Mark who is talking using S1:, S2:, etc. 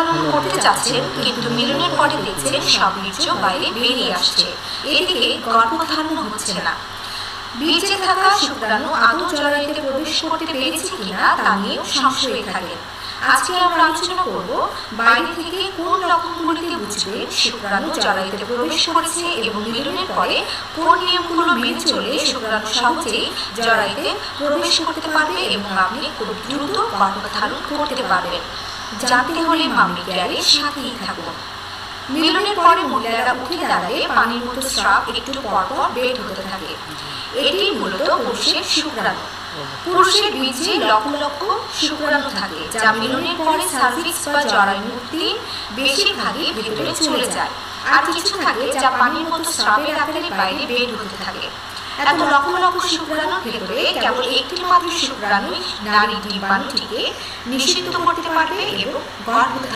S1: গর্ভধারণ করতে যাচ্ছেন, কিন্তু মিলনের পরে দেখছেন সব বীর্য বাইরে বেরিয়ে আসছে, এদিকে গর্ভধারণ হচ্ছে না। বীর্যে থাকা শুক্রাণু আদৌ জরায়ুতে প্রবেশ করতে পেরেছে কিনা তা নিয়েও সংশয়ে থাকেন। আজকে আমরা আলোচনা করব বাইরে থেকে কোন লক্ষণগুলিতে বুঝবেন শুক্রাণু জরায়ুতে প্রবেশ করেছে এবং মিলনের পরে কোন নিয়মগুলো মেনে চললে শুক্রাণু সহজেই জরায়ুতে প্রবেশ করতে পারবে এবং আপনি খুব দ্রুত গর্ভধারণ করতে পারবেন। জানতে হলে মাম্মি কেয়ারের সাথেই থাকুন। মিলনের পরে মহিলারা উঠে দাঁড়ালে পানির মতো স্রাব একটু পরপর বের হতে থাকে। এটি মূলত পুরুষের শুক্রাণু। পুরুষের বীর্যে লক্ষ লক্ষ শুক্রাণু থাকে, যা মিলনের পরে সার্ভিক্স বা জরায়ুর বেশিরভাগই ভেতরে চলে যায়। আর কিছু থাকে যা পানির মতো স্রাবের আকারে বাইরে বের হতে থাকে। এত লক্ষ লক্ষ শুক্রাণুর ভেতরে কেবল একটি মাত্র শুক্রাণুই নারীর ডিম্বাণুটিকে নিষিদ্ধ করতে পারবে এবং গর্ভধারণ